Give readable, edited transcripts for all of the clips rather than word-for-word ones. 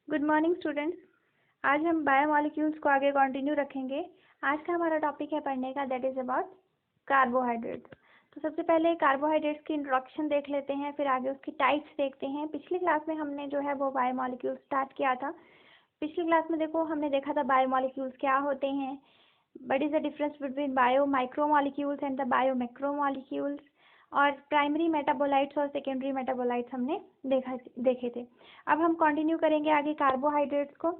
Good morning students. आज हम biomolecules को आगे कंटिन्यू रखेंगे। आज का हमारा टॉपिक है पढ़ने का, दैट इज़ अबाउट कार्बोहाइड्रेट्स। तो सबसे पहले कार्बोहाइड्रेट्स की इंट्रोडक्शन देख लेते हैं, फिर आगे उसकी टाइप्स देखते हैं। पिछली क्लास में हमने जो है वो बायोमॉलिक्यूल्स स्टार्ट किया था। पिछली क्लास में देखो हमने देखा था बायोमॉलिक्यूल्स क्या होते हैं, what is the difference between bio micromolecules and the bio macromolecules, और प्राइमरी मेटाबोलाइट्स और सेकेंडरी मेटाबोलाइट्स हमने देखे थे। अब हम कंटिन्यू करेंगे आगे कार्बोहाइड्रेट्स को।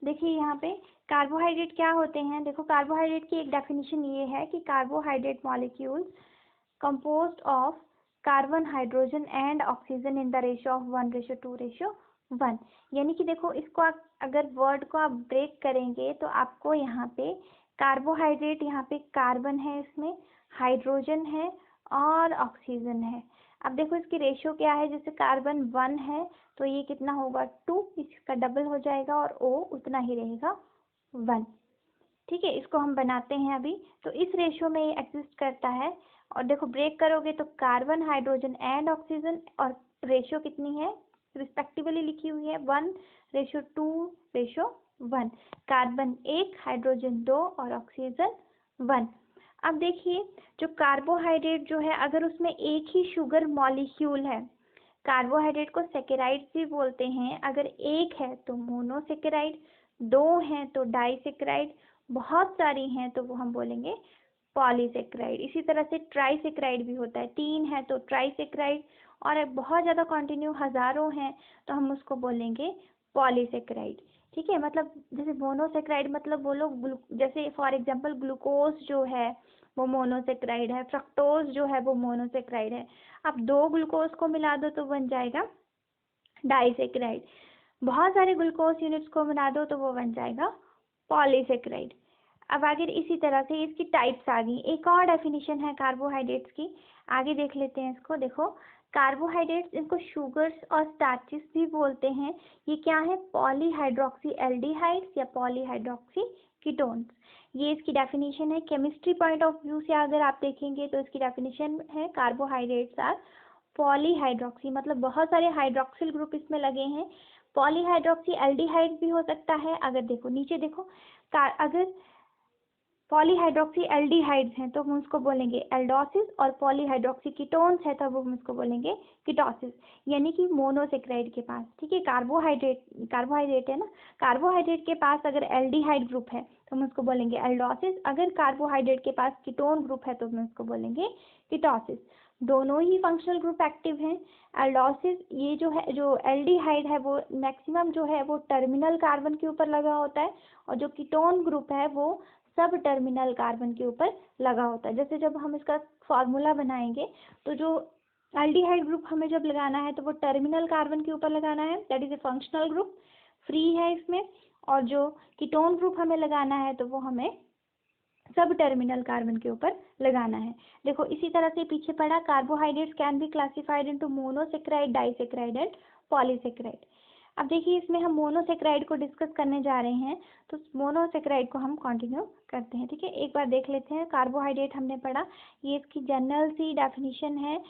देखिए यहाँ पे कार्बोहाइड्रेट क्या होते हैं। देखो कार्बोहाइड्रेट की एक डेफिनेशन ये है कि carbohydrate molecules composed of carbon, hydrogen and oxygen in the ratio of 1:2:1। यानी कि देखो इसको अगर वर्ड को आप ब्रेक करेंगे तो आपको यहाँ पे कार्बोहाइड्रेट, यहाँ पे कार्बन है, इसमें हाइड्रोजन है और ऑक्सीजन है। अब देखो इसकी रेशियो क्या है, जैसे कार्बन 1 है तो ये कितना होगा 2, इसका डबल हो जाएगा और O उतना ही रहेगा 1। ठीक है, इसको हम बनाते हैं अभी। तो इस रेशियो में ये एग्जिस्ट करता है। और देखो ब्रेक करोगे तो कार्बन, हाइड्रोजन एंड ऑक्सीजन, और रेशियो कितनी है रिस्पेक्टिवली लिखी हुई है 1:2:1। कार्बन 1, हाइड्रोजन 2 और ऑक्सीजन 1। अब देखिए जो कार्बोहाइड्रेट जो है, अगर उसमें एक ही शुगर मॉलिक्यूल है, कार्बोहाइड्रेट को सेकेराइड भी बोलते हैं। अगर एक है तो मोनोसेकेराइड, दो हैं तो डाइसेकेराइड, बहुत सारी हैं तो वो हम बोलेंगे पॉलीसेकेराइड। इसी तरह से ट्राइसेकेराइड भी होता है, 3 है तो ट्राइसेकेराइड, और बहुत ज़्यादा कंटिन्यू हज़ारों हैं तो हम उसको बोलेंगे पॉलीसेकेराइड। ठीक है, मतलब जैसे मोनोसेकेराइड मतलब वो लोग जैसे फॉर एग्जांपल ग्लूकोज जो है वो मोनोसेकेराइड है, फ्रक्टोज जो है वो मोनोसेकेराइड है। अब 2 ग्लूकोज को मिला दो तो बन जाएगा डाइसेकेराइड, बहुत सारे ग्लूकोज यूनिट्स को मिला दो तो वो बन जाएगा पॉलीसेकेराइड। अब आगे इसी तरह से इसकी टाइप्स आ गई। एक और डेफिनेशन है कार्बोहाइड्रेट्स की, आगे देख लेते हैं इसको। देखो कार्बोहाइड्रेट्स, इनको शुगर्स और स्टार्चेस भी बोलते हैं। ये क्या है, पॉलीहाइड्रोक्सी एल्डिहाइड्स या पॉलीहाइड्रोक्सी कीटोन्स। ये इसकी डेफिनेशन है। केमिस्ट्री पॉइंट ऑफ व्यू से अगर आप देखेंगे तो इसकी डेफिनेशन है कार्बोहाइड्रेट्स आर पॉलीहाइड्रोक्सी, मतलब बहुत सारे हाइड्रोक्सिल ग्रुप इसमें लगे हैं। पॉलीहाइड्रोक्सी एल्डिहाइड भी हो सकता है। अगर देखो नीचे देखो, अगर पॉलीहाइड्रोक्सी एल्डिहाइड्स हैं तो हम उसको बोलेंगे एल्डोसिस, और पॉलीहाइड्रोक्सी कीटोन्स है तो हम उसको बोलेंगे कीटोसिस, यानी कि मोनोसेकेराइड के पास। ठीक है, कार्बोहाइड्रेट है ना, कार्बोहाइड्रेट के पास अगर एल्डिहाइड ग्रुप है तो हम उसको बोलेंगे एल्डोसिस, अगर कार्बोहाइड्रेट के पास कीटोन ग्रुप है तो हम उसको बोलेंगे कीटोसिस। दोनों ही फंक्शनल ग्रुप एक्टिव हैं। एल्डोसिस, ये जो है, जो एल्डिहाइड है वो मैक्सिमम जो है वो टर्मिनल कार्बन के ऊपर लगा होता है, और जो कीटोन ग्रुप है वो सब टर्मिनल कार्बन के ऊपर लगा होता है। जैसे जब हम इसका फॉर्मूला बनाएंगे तो जो एल्डिहाइड ग्रुप हमें जब लगाना है तो वो टर्मिनल कार्बन के ऊपर लगाना है, that is a functional group, free है इसमें। और जो कीटोन ग्रुप हमें लगाना है तो वो हमें सब टर्मिनल कार्बन के ऊपर लगाना है। देखो इसी तरह से पीछे पढ़ा, carbohydrates can be classified into monosaccharide, disaccharide and polysaccharide. अब देखिए इसमें हम मोनोसेकेराइड को डिस्कस करने जा रहे हैं, तो मोनोसेकेराइड को हम कंटिन्यू करते हैं। ठीक है, एक बार देख लेते हैं। कार्बोहाइड्रेट हमने पढ़ा, ये इसकी जनरल सी डेफिनेशन है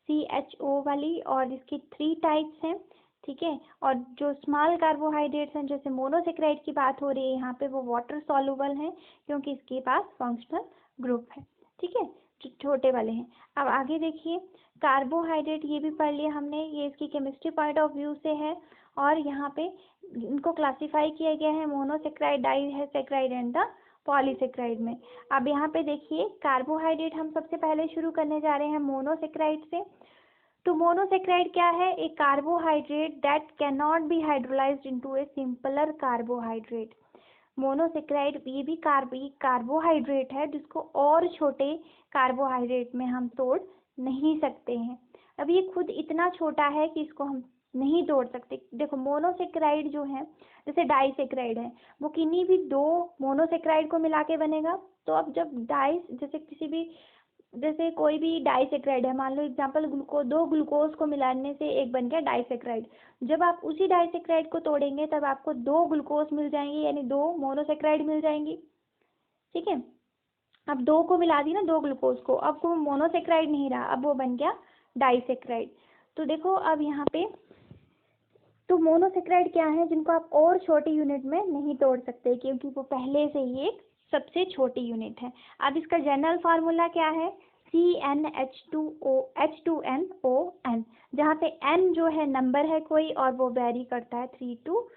CHO वाली, और इसकी 3 टाइप्स हैं। ठीक है, और जो स्मॉल कार्बोहाइड्रेट्स हैं, जैसे मोनोसेकेराइड की बात हो रही है यहाँ पे, वो वाटर सॉल्युबल हैं क्योंकि इसके पास फंक्शनल ग्रुप है। ठीक है, जो छोटे वाले हैं। अब आगे देखिए, कार्बोहाइड्रेट ये भी पढ़ लिया हमने, ये इसकी केमिस्ट्री पॉइंट ऑफ व्यू से है, और यहाँ पे इनको क्लासिफाई किया गया है monosaccharide, disaccharide and the polysaccharide में। अब यहाँ पे देखिए कार्बोहाइड्रेट हम सबसे पहले शुरू करने जा रहे हैं मोनोसेकेराइड से। तो मोनोसेकेराइड क्या है, एक carbohydrate that can not be hydrolysed into A simpler carbohydrate. Monosaccharide ये भी कार्बोहाइड्रेट है जिसको और छोटे कार्बोहाइड्रेट में हम तोड़ नहीं सकते हैं। अब ये खुद इतना छोटा है कि इसको हम नहीं तोड़ सकते। देखो मोनोसेकेराइड जो है, जैसे डाइसेकेराइड है, वो किन्हीं भी 2 मोनोसेकेराइड को मिला के बनेगा। तो अब जब जैसे कोई भी डाइसेकेराइड है, मान लो एग्जांपल 2 ग्लूकोज को मिलाने से एक बन गया डाइसेकेराइड। जब आप उसी डाइसेकेराइड को तोड़ेंगे तब आपको 2 ग्लूकोज मिल जाएंगे, यानी 2 मोनोसेकेराइड मिल जाएंगी। ठीक है, अब 2 को मिला दी ना, 2 ग्लूकोज को, अब वो मोनोसेकेराइड नहीं रहा, अब वो बन गया डाइसेकेराइड। तो देखो अब यहाँ पे मोनोसेक्राइड क्या है जिनको आप और छोटी यूनिट में नहीं तोड़ सकते, क्योंकि वो पहले से ही एक सबसे छोटी यूनिट है। अब इसका जनरल फार्मूला क्या है, CnH2NON, जहाँ पे N जो है नंबर है कोई और वो वेरी करता है 3 to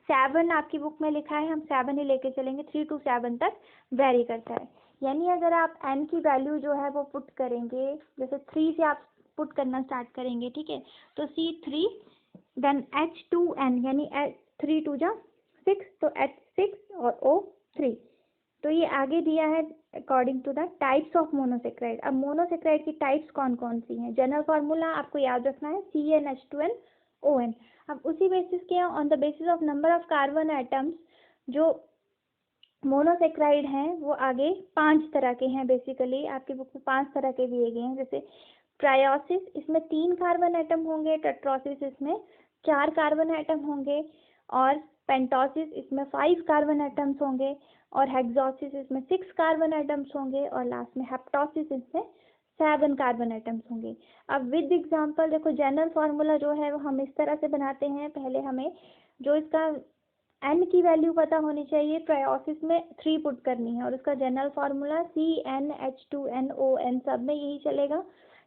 7, आपकी बुक में लिखा है, हम 7 ही लेके चलेंगे, 3 to 7 तक वेरी करता है। यानी अगर आप N की वैल्यू जो है वो पुट करेंगे, जैसे 3 से आप पुट करना स्टार्ट करेंगे, ठीक है, तो C3 देन H2N यानी 3 2 जा 6, तो H6 और O3। तो ये आगे दिया है according to the types of monosaccharide. अब मोनोसेक्राइड की टाइप्स कौन कौन सी हैं, जनरल फार्मूला आपको याद रखना है CnH2nOn। अब उसी बेसिस के on the basis of number of carbon atoms जो मोनोसेक्राइड हैं वो आगे 5 तरह के हैं। बेसिकली आपकी बुक में 5 तरह के दिए गए हैं, जैसे ट्रायोसिस, इसमें 3 कार्बन एटम होंगे, टेट्रोसिस इसमें 4 कार्बन एटम होंगे, और पेंटोसिस इसमें 5 कार्बन एटम्स होंगे, और हेक्सोसिस इसमें 6 कार्बन एटम्स होंगे, और लास्ट में हेप्टोसिस इसमें 7 कार्बन एटम्स होंगे। अब विद एग्जांपल देखो, जनरल फार्मूला जो है वो हम इस तरह से बनाते हैं, पहले हमें जो इसका n की वैल्यू पता होनी चाहिए, ट्रायोसिस में 3 पुट करनी है, और उसका जनरल फार्मूला CnH2nOn, सब में यही चलेगा।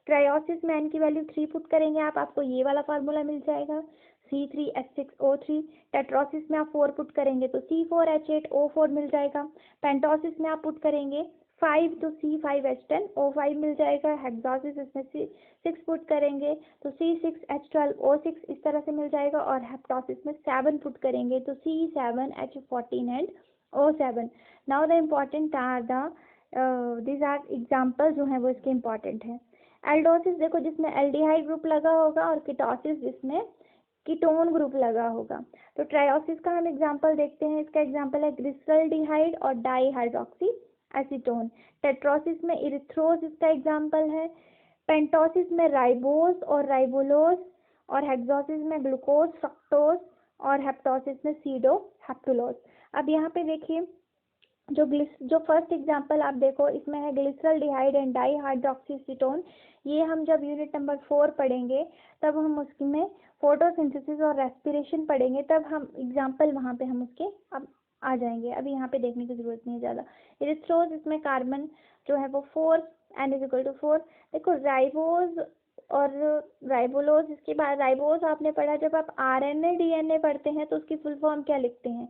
ट्रायोसिस में n की वैल्यू 3 पुट करेंगे आप, आपको ये वाला फार्मूला मिल जाएगा C3H6O3। टेट्रोसिस में आप 4 पुट करेंगे तो C4H8O4 मिल जाएगा। पेंटोसिस में आप पुट करेंगे 5 तो C5H10O5 मिल जाएगा। हेक्सोसिस इसमें 6 पुट करेंगे तो C6H12O6 इस तरह से मिल जाएगा, और हेप्टोसिस में 7 पुट करेंगे तो C7H14 and O7। Now the important are this are example जो हैं वो इसके इम्पॉर्टेंट हैं। एल्डोसिस देखो, जिसमें एल्डिहाइड ग्रुप लगा होगा, और कीटोसिस जिसमें कीटोन ग्रुप लगा होगा। तो ट्रायोसिस का हम एग्जांपल देखते हैं, इसका एग्जांपल है ग्लिसरल्डिहाइड और डाईहाइड्रोक्सी एसीटोन। टेट्रोसिस में इरिथ्रोस इसका एग्जांपल है। पेंटोसिस में राइबोस और राइबोलोस, और हेक्सोसिस में ग्लूकोज फ्रक्टोज, और हेप्टोसिस में सीडो हेप्टुलोस। अब यहाँ पे देखिए, जो फर्स्ट एग्जांपल आप देखो, इसमें है ग्लिसरल्डिहाइड एंड डाईहाइड्रोक्सीसीटोन। ये हम जब यूनिट नंबर 4 पढ़ेंगे तब हम उसमें फोटोसिंथेसिस और रेस्पिरेशन पढ़ेंगे, तब हम एग्जांपल वहाँ पे हम उसके अब आ जाएंगे, अभी यहाँ पे देखने की जरूरत नहीं है ज़्यादा। इरिथ्रोज, इसमें कार्बन जो है वो 4, N=4। देखो राइबोज और राइबोलोज, इसके बाद राइबोज आपने पढ़ा, जब आप RNA DNA पढ़ते हैं तो उसकी फुल फॉर्म क्या लिखते हैं,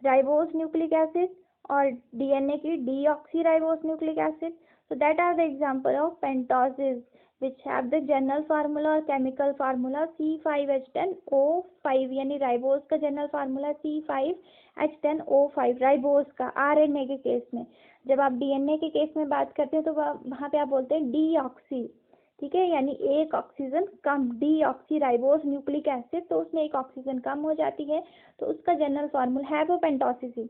राइबोस न्यूक्लिक एसिड, और डीएनए की deoxyribose nucleic acid. So that are the example of pentoses which have the general formula और chemical formula C5H10O5, यानी राइबोस का जनरल फार्मूला C5H10O5 राइबोस का। आरएनए के केस में, जब आप डीएनए के केस में बात करते हैं तो वहाँ पे आप बोलते हैं डीऑक्सी, ठीक है, यानी एक ऑक्सीजन कम, डीऑक्सीराइबोस न्यूक्लिक एसिड, तो उसमें एक ऑक्सीजन कम हो जाती है, तो उसका जनरल फार्मूला है वो पेंटोसिस ही।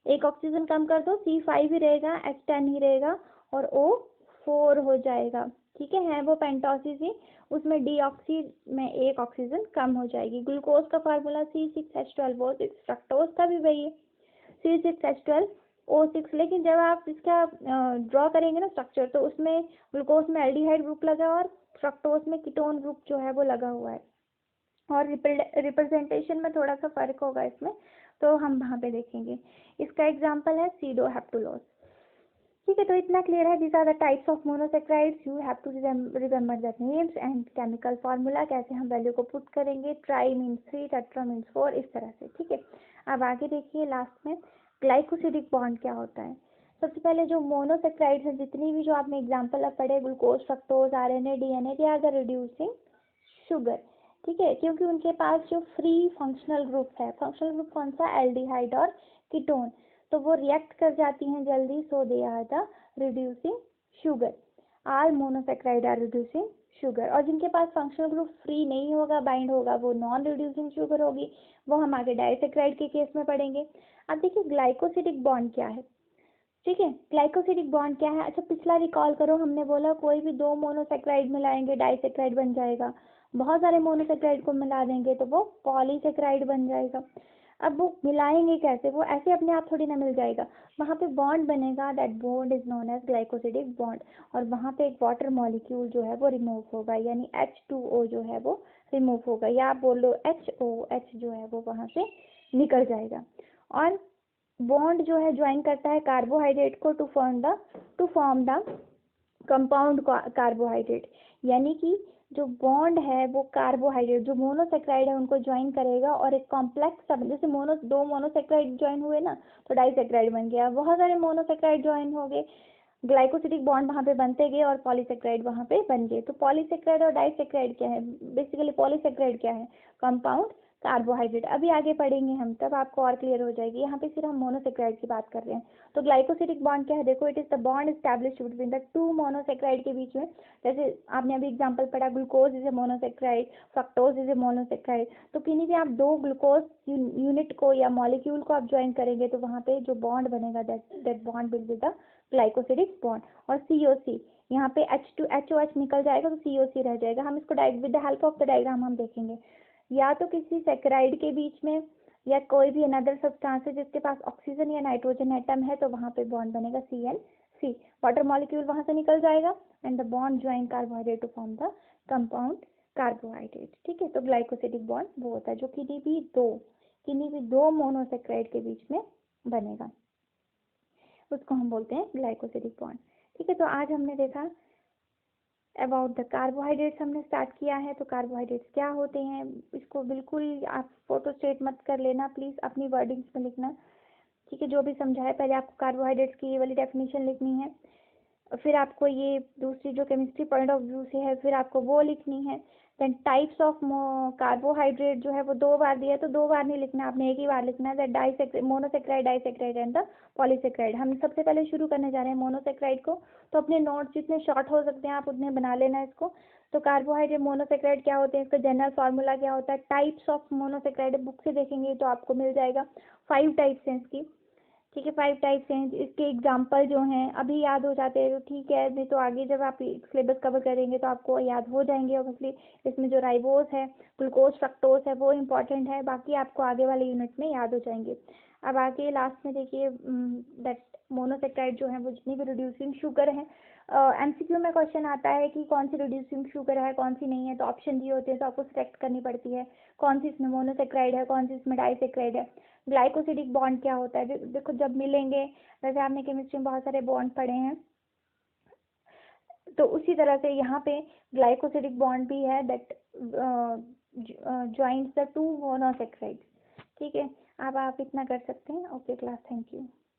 एक ऑक्सीजन कम कर दो, C5 ही रहेगा, H10 ही रहेगा, और O4 हो जाएगा, ठीक है वो पेंटोसिस ही, उसमें डीऑक्सी में एक ऑक्सीजन कम हो जाएगी। ग्लूकोज का फार्मूला C6H12O6, फ्रक्टोज का भी वही है C6H12O6, लेकिन जब आप इसका ड्रॉ करेंगे ना स्ट्रक्चर, तो उसमें ग्लूकोज में एल्डिहाइड ग्रुप लगा और फ्रक्टोज में कीटोन ग्रुप जो है वो लगा हुआ है, और रिप्रेजेंटेशन में थोड़ा सा फर्क होगा इसमें, तो हम वहाँ पे देखेंगे। इसका एग्जांपल है सीडो हेप्टुलोस, ठीक है। तो इतना क्लियर है, these are the types of monosaccharides, you have to remember the names and chemical formula, कैसे हम वैल्यू को पुट करेंगे, ट्राई मीन्स 3, टेट्रा मीन्स 4, इस तरह से, ठीक है। अब आगे देखिए, लास्ट में ग्लाइकोसिडिक बॉन्ड क्या होता है। सबसे पहले जो मोनोसेक्राइड्स हैं, जितनी भी जो आपने एग्जाम्पल अब पढ़े, glucose, fructose, RNA DNA, they are the reducing sugar, ठीक है, क्योंकि उनके पास जो फ्री फंक्शनल ग्रुप है, फंक्शनल ग्रुप कौन सा, एल्डिहाइड और कीटोन, तो वो रिएक्ट कर जाती हैं जल्दी, so they are the reducing sugar. All monosaccharide are reducing sugar, और जिनके पास फंक्शनल ग्रुप फ्री नहीं होगा, बाइंड होगा, वो नॉन रिड्यूसिंग शुगर होगी, वो हम आगे डाइसेक्राइड के केस में पढ़ेंगे। अब देखिए ग्लाइकोसिडिक बॉन्ड क्या है, ठीक है, ग्लाइकोसिडिक बॉन्ड क्या है। अच्छा पिछला रिकॉल करो, हमने बोला कोई भी 2 मोनोसेक्राइड मिलाएंगे डाइसेक्राइड बन जाएगा, बहुत सारे मोनोसेक्राइड को मिला देंगे तो वो पॉलीसेक्राइड बन जाएगा। अब वो मिलाएंगे कैसे, वो ऐसे अपने आप थोड़ी ना मिल जाएगा, वहाँ पे बॉन्ड बनेगा, that bond is known as glycosidic bond, और वहाँ पे एक वाटर मॉलिक्यूल जो है वो रिमूव होगा, यानी H2O जो है वो रिमूव होगा, या आप बोल लो H जो है वो वहाँ से निकल जाएगा। और बॉन्ड जो है ज्वाइन करता है कार्बोहाइड्रेट को to form the compound carbohydrate, यानी कि जो बॉन्ड है वो कार्बोहाइड्रेट जो मोनोसेक्राइड है उनको ज्वाइन करेगा और एक कॉम्प्लेक्स सब, जैसे दो मोनोसेक्राइड ज्वाइन हुए ना तो डाइसेक्राइड बन गया, बहुत सारे मोनोसेक्राइड ज्वाइन हो गए, ग्लाइकोसिडिक बॉन्ड वहाँ पे बनते गए और पॉलीसेक्राइड वहाँ पे बन गए। तो पॉलीसेक्राइड और डाइसेक्राइड क्या है, बेसिकली पॉलीसेक्राइड क्या है, कंपाउंड कार्बोहाइड्रेट। अभी आगे पढ़ेंगे हम, तब आपको और क्लियर हो जाएगी। यहाँ पे सिर्फ हम मोनोसेक्राइड की बात कर रहे हैं। तो ग्लाइकोसिडिक बॉन्ड क्या है, देखो it is the bond established between the two monosaccharide के बीच में। जैसे आपने अभी एग्जांपल पढ़ा, glucose is a monosaccharide, fructose is a monosaccharide. तो किन्हीं भी आप दो ग्लूकोज यूनिट को या मॉलिक्यूल को आप ज्वाइन करेंगे तो वहाँ पे जो बॉन्ड बनेगा that bond will be the glycosidic bond. और COC, यहाँ पे HOH निकल जाएगा तो COC रह जाएगा। हम इसको with the help of the diagram हम देखेंगे। या तो किसी सेक्राइड के बीच में या कोई भी अनदर सब्सटेंस है जिसके पास ऑक्सीजन या नाइट्रोजन एटम है तो वहाँ पे बॉन्ड बनेगा CNC, वाटर मॉलिक्यूल वहाँ से निकल जाएगा and the bond join carbohydrate to form the compound carbohydrate. ठीक है, तो ग्लाइकोसिडिक बॉन्ड वो होता है जो किन्हीं भी दो मोनोसेक्राइड के बीच में बनेगा, उसको हम बोलते हैं ग्लाइकोसिडिक बॉन्ड। ठीक है, तो आज हमने देखा अबाउट द कार्बोहाइड्रेट्स, हमने स्टार्ट किया है। तो कार्बोहाइड्रेट्स क्या होते हैं, इसको बिल्कुल आप फोटो स्टेट मत कर लेना प्लीज़, अपनी वर्डिंग्स में लिखना। ठीक है, जो भी समझाया पहले आपको कार्बोहाइड्रेट्स की ये वाली डेफिनेशन लिखनी है, फिर आपको ये दूसरी जो केमिस्ट्री पॉइंट ऑफ व्यू से है फिर आपको वो लिखनी है। देन टाइप्स ऑफ कार्बोहाइड्रेट जो है वो 2 बार दिया है तो 2 बार नहीं लिखना, आपने एक ही बार लिखना है, that monosaccharide, disaccharide and the polysaccharide. हम सबसे पहले शुरू करने जा रहे हैं मोनोसेक्राइड को, तो अपने नोट्स जितने शॉर्ट हो सकते हैं आप उतने बना लेना इसको। तो कार्बोहाइड्रेट मोनोसेक्राइड क्या होते हैं, इसका जनरल फार्मूला क्या होता है, टाइप्स ऑफ मोनोसेक्राइड बुक से देखेंगे तो आपको मिल जाएगा। 5 टाइप्स हैं इसकी। ठीक है, 5 टाइप्स हैं, इसके एग्जाम्पल जो हैं अभी याद हो जाते हैं तो ठीक है, नहीं तो आगे जब आप सिलेबस कवर करेंगे तो आपको याद हो जाएंगे ऑब्वियसली। इसमें जो राइबोस है, ग्लूकोज, फ्रक्टोज है वो इम्पॉर्टेंट है, बाकी आपको आगे वाले यूनिट में याद हो जाएंगे। अब आगे लास्ट में देखिए दैट मोनोसेक्राइड जो है वो जितनी भी रिड्यूसिंग शुगर है, MCQ में क्वेश्चन आता है कि कौन सी रिड्यूसिंग शुगर है कौन सी नहीं है, तो ऑप्शन दिए होते हैं तो आपको सिलेक्ट करनी पड़ती है कौन सी इसमें मोनोसेक्राइड है कौन सी इसमें डाइसेक्राइड है। ग्लाइकोसिडिक बॉन्ड क्या होता है, देखो जब मिलेंगे, वैसे आपने केमिस्ट्री में बहुत सारे बॉन्ड पढ़े हैं तो उसी तरह से यहाँ पे ग्लाइकोसिडिक बॉन्ड भी है that joins the two monosaccharide. ठीक है, अब आप इतना कर सकते हैं। Okay class, thank you.